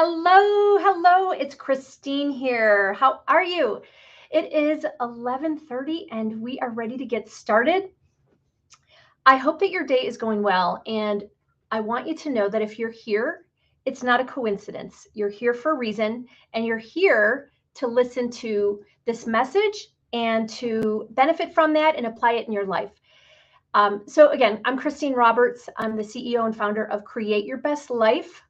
Hello. It's Christine here. How are you? It is 11:30 and we are ready to get started. I hope that your day is going well, and I want you to know that if you're here, it's not a coincidence. You're here for a reason, and you're here to listen to this message and to benefit from that and apply it in your life. So again, I'm Christine Roberts. I'm the CEO and founder of Create Your Best Life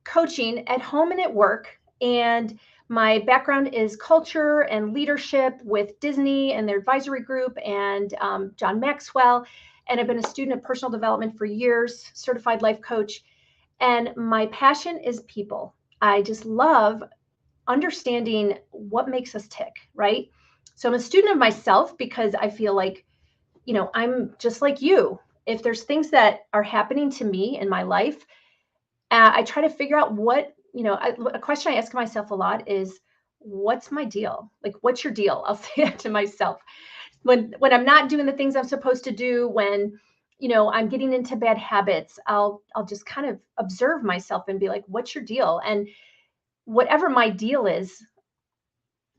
coaching at home and at work. And my background is culture and leadership with Disney and their advisory group and John Maxwell. And I've been a student of personal development for years, certified life coach. And my passion is people. I just love understanding what makes us tick, right? So I'm a student of myself because I feel like I'm just like you. If there's things that are happening to me in my life, I try to figure out a question I ask myself a lot is, what's my deal? Like, what's your deal? I'll say that to myself. When I'm not doing the things I'm supposed to do, when, I'm getting into bad habits, I'll just kind of observe myself and be like, what's your deal? And whatever my deal is,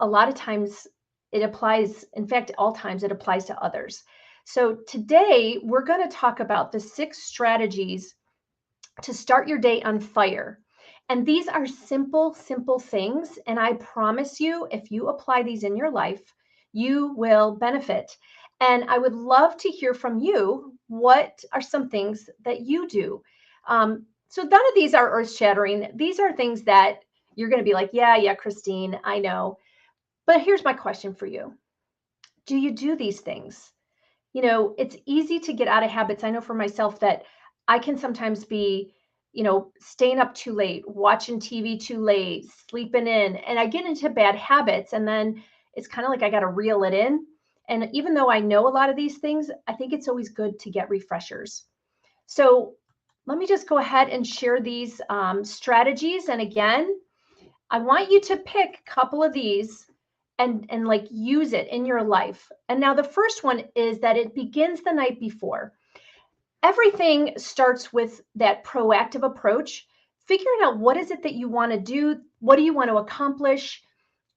a lot of times it applies, in fact, all times it applies to others. So today we're going to talk about the 6 strategies to start your day on fire. And these are simple things. And I promise you, if you apply these in your life, you will benefit. And I would love to hear from you. What are some things that you do? So none of these are earth shattering. These are things that you're going to be like, yeah, Christine, I know. But here's my question for you. Do you do these things? It's easy to get out of habits. I know for myself that I can sometimes be, staying up too late, watching TV too late, sleeping in, and I get into bad habits. And then it's kind of like I got to reel it in. And even though I know a lot of these things, I think it's always good to get refreshers. So let me just go ahead and share these strategies. And again, I want you to pick a couple of these and like use it in your life. And now the first one is that it begins the night before. Everything starts with that proactive approach, figuring out what is it that you want to do, what do you want to accomplish,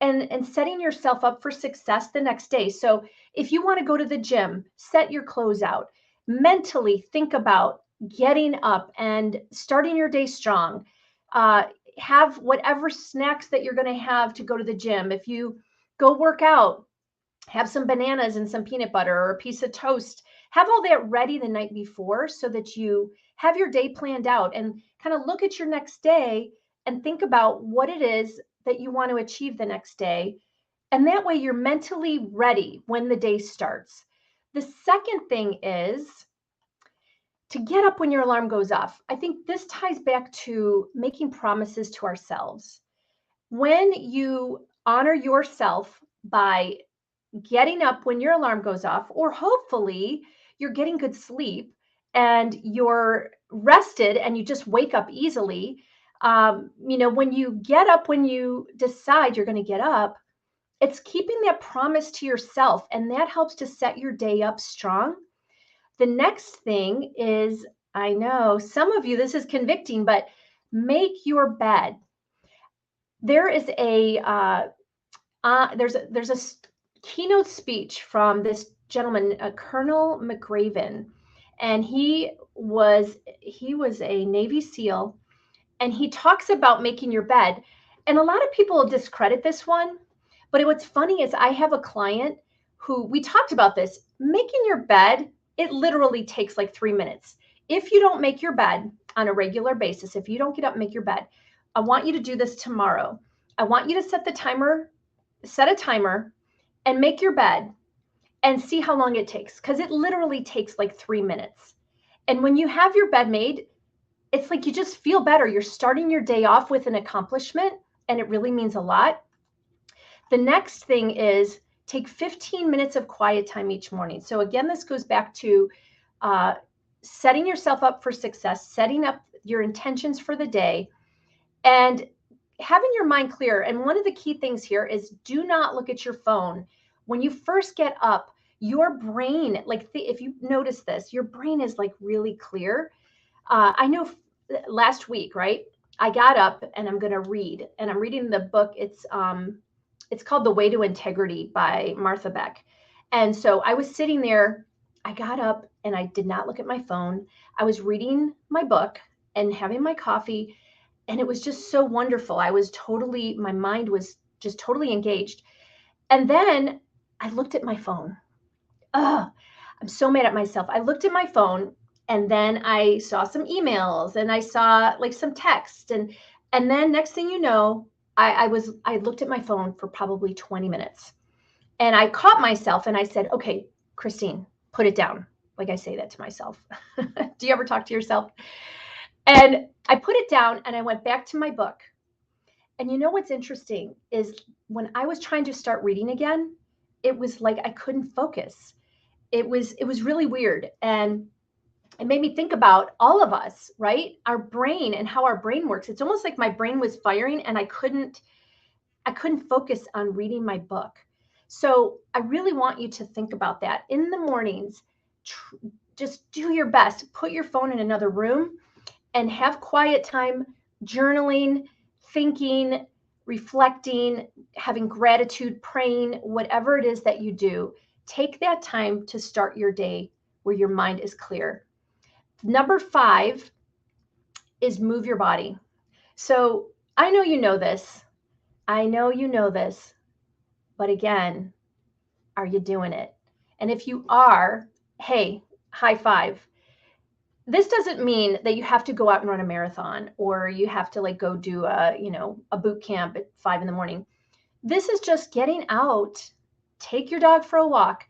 and setting yourself up for success the next day. So if you want to go to the gym, set your clothes out. Mentally think about getting up and starting your day strong. Uh, have whatever snacks that you're going to have to go to the gym. If you go work out, have some bananas and some peanut butter or a piece of toast. Have all that ready the night before so that you have your day planned out and kind of look at your next day and think about what it is that you want to achieve the next day. And that way you're mentally ready when the day starts. The second thing is to get up when your alarm goes off. I think this ties back to making promises to ourselves. When you honor yourself by getting up when your alarm goes off, or hopefully you're getting good sleep and you're rested and you just wake up easily. When you get up, when you decide you're going to get up, it's keeping that promise to yourself, and that helps to set your day up strong. The next thing is, I know some of you, this is convicting, but make your bed. There is there's a keynote speech from this gentleman, Colonel McRaven, and he was a Navy SEAL, and he talks about making your bed. And a lot of people discredit this one, but what's funny is I have a client who we talked about this. Making your bed, it literally takes like 3 minutes. If you don't make your bed on a regular basis, if you don't get up and make your bed, I want you to do this tomorrow. I want you to set a timer and make your bed and see how long it takes, because it literally takes like 3 minutes. And when you have your bed made, it's like you just feel better. You're starting your day off with an accomplishment, and it really means a lot. The next thing is take 15 minutes of quiet time each morning. So again, this goes back to setting yourself up for success, setting up your intentions for the day, and having your mind clear. And one of the key things here is do not look at your phone. When you first get up, your brain, if you notice this, your brain is like really clear. I know last week, right? I got up and I'm going to read, and I'm reading the book. It's called The Way to Integrity by Martha Beck. And so I was sitting there, I got up and I did not look at my phone. I was reading my book and having my coffee, and it was just so wonderful. My mind was just totally engaged. And then I looked at my phone. Ugh, I'm so mad at myself. I looked at my phone, and then I saw some emails, and I saw like some text, and then next thing you know, I looked at my phone for probably 20 minutes, and I caught myself and I said, okay, Christine, put it down. Like I say that to myself. Do you ever talk to yourself? And I put it down and I went back to my book. And you know what's interesting is when I was trying to start reading again, it was like I couldn't focus. It was really weird. And it made me think about all of us, right? Our brain and how our brain works. It's almost like my brain was firing and I couldn't focus on reading my book. So I really want you to think about that in the mornings. Just do your best. Put your phone in another room and have quiet time, journaling, thinking, reflecting, having gratitude, praying, whatever it is that you do. Take that time to start your day where your mind is clear. Number 5 is move your body. So I know you know this. I know you know this. But again, are you doing it? And if you are, hey, high five. This doesn't mean that you have to go out and run a marathon or you have to like go do a boot camp at 5 a.m. This is just getting out, take your dog for a walk,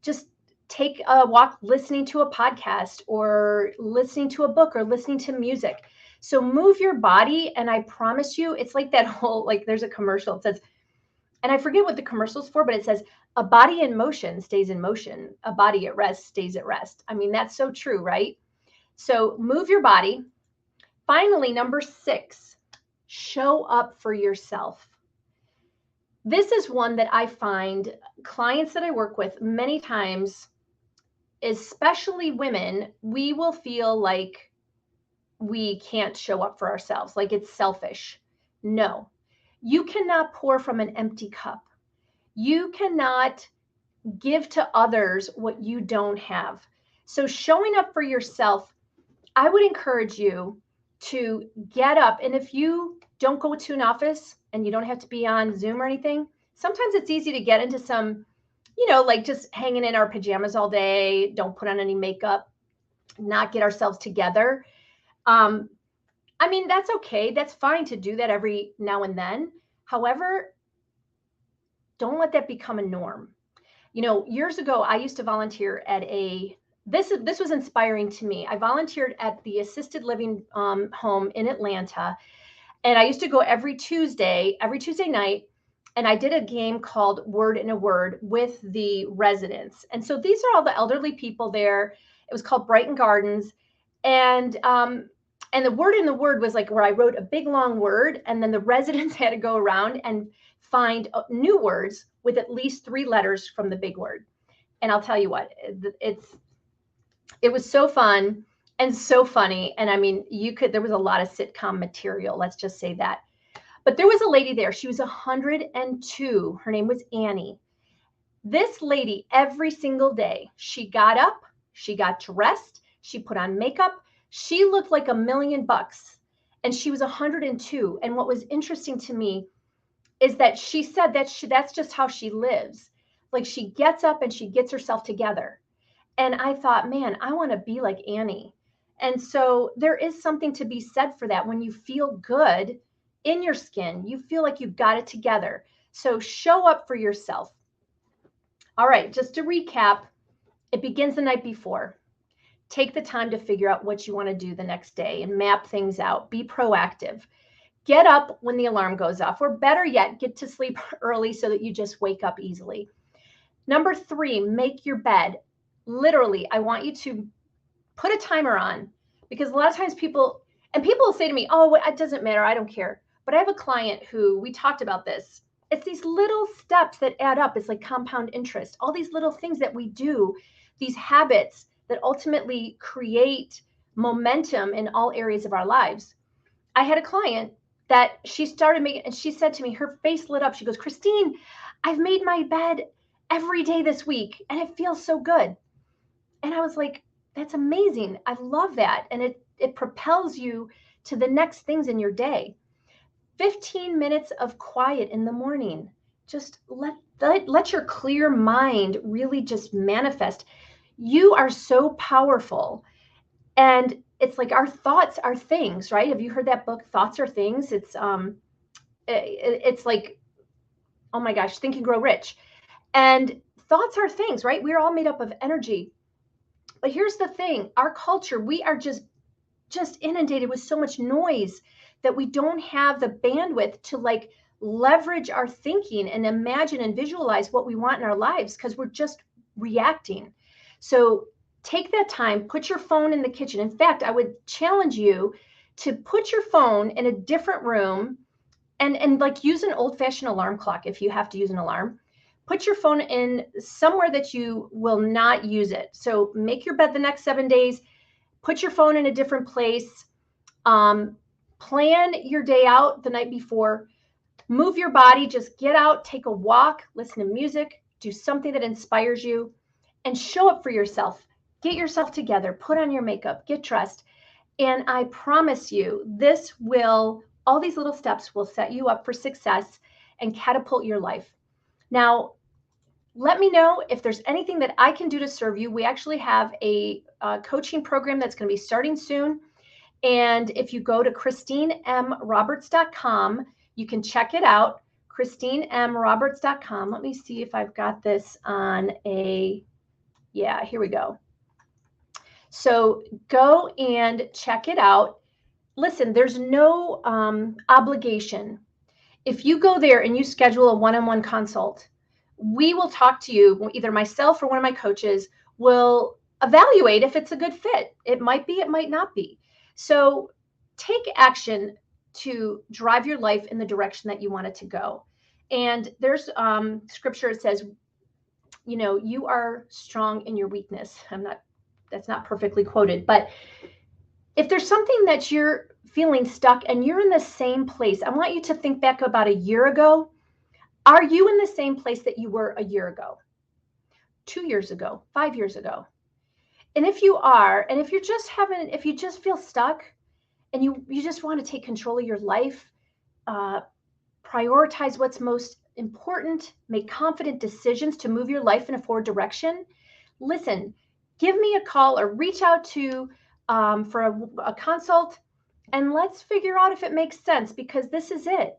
just take a walk listening to a podcast or listening to a book or listening to music. So move your body. And I promise you, it's like that whole, like there's a commercial. It says, and I forget what the commercial's for, but it says, a body in motion stays in motion. A body at rest stays at rest. I mean, that's so true, right? So move your body. Finally, number 6, show up for yourself. This is one that I find clients that I work with many times, especially women, we will feel like we can't show up for ourselves, like it's selfish. No, you cannot pour from an empty cup. You cannot give to others what you don't have. So showing up for yourself, I would encourage you to get up. And if you don't go to an office and you don't have to be on Zoom or anything, sometimes it's easy to get into some, like just hanging in our pajamas all day, don't put on any makeup, not get ourselves together. I mean, that's okay. That's fine to do that every now and then. However, don't let that become a norm. Years ago, I used to volunteer at this was inspiring to me. I volunteered at the assisted living home in Atlanta, and I used to go every Tuesday night, and I did a game called Word in a Word with the residents. And so these are all the elderly people there. It was called Brighton Gardens, and the Word in the Word was like where I wrote a big long word, and then the residents had to go around and find new words with at least 3 letters from the big word. And I'll tell you what, it was so fun and so funny. And I mean, there was a lot of sitcom material, let's just say that. But there was a lady there. She was 102. Her name was Annie. This lady, every single day, she got up, she got dressed, she put on makeup. She looked like $1,000,000, and she was 102. And what was interesting to me is that she said that that's just how she lives. Like she gets up and she gets herself together. And I thought, man, I want to be like Annie. And so there is something to be said for that. When you feel good in your skin, you feel like you've got it together. So show up for yourself. All right, just to recap, it begins the night before. Take the time to figure out what you want to do the next day and map things out. Be proactive. Get up when the alarm goes off, or better yet, get to sleep early so that you just wake up easily. Number 3, make your bed. Literally, I want you to put a timer on, because a lot of times people will say to me, oh, it doesn't matter, I don't care. But I have a client who, we talked about this. It's these little steps that add up. It's like compound interest. All these little things that we do, these habits that ultimately create momentum in all areas of our lives. I had a client that she started making, and she said to me, her face lit up. She goes, Christine, I've made my bed every day this week and it feels so good. And I was like, that's amazing. I love that. And it propels you to the next things in your day. 15 minutes of quiet in the morning. Just let your clear mind really just manifest. You are so powerful. And it's like our thoughts are things, right? Have you heard that book, Thoughts Are Things? It's like, oh my gosh, Think and Grow Rich. And thoughts are things, right? We're all made up of energy. But here's the thing, our culture, we are just inundated with so much noise that we don't have the bandwidth to like leverage our thinking and imagine and visualize what we want in our lives because we're just reacting. So take that time, put your phone in the kitchen. In fact, I would challenge you to put your phone in a different room and like use an old-fashioned alarm clock if you have to use an alarm. Put your phone in somewhere that you will not use it. So make your bed the next 7 days, put your phone in a different place, plan your day out the night before, move your body, just get out, take a walk, listen to music, do something that inspires you, and show up for yourself. Get yourself together, put on your makeup, get dressed. And I promise you, all these little steps will set you up for success and catapult your life. Now, let me know if there's anything that I can do to serve you. We actually have a coaching program that's going to be starting soon. And if you go to ChristineMRoberts.com, you can check it out, ChristineMRoberts.com. Let me see if I've got this on yeah, here we go. So go and check it out. Listen, there's no obligation. If you go there and you schedule a one-on-one consult, we will talk to you, either myself or one of my coaches will evaluate if it's a good fit. It might be, it might not be. So take action to drive your life in the direction that you want it to go. And there's scripture that says, you are strong in your weakness. That's not perfectly quoted, but if there's something that you're feeling stuck and you're in the same place, I want you to think back about a year ago. Are you in the same place that you were a year ago, 2 years ago, 5 years ago? And if you are, and if you just feel stuck and you just want to take control of your life, prioritize what's most important, make confident decisions to move your life in a forward direction, listen, give me a call or reach out to for a consult, and let's figure out if it makes sense, because this is it.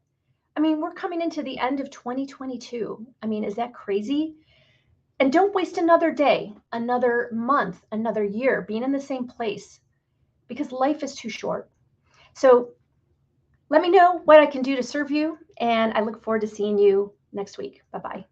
I mean, we're coming into the end of 2022. I mean, is that crazy? And don't waste another day, another month, another year being in the same place, because life is too short. So let me know what I can do to serve you, and I look forward to seeing you next week. Bye-bye.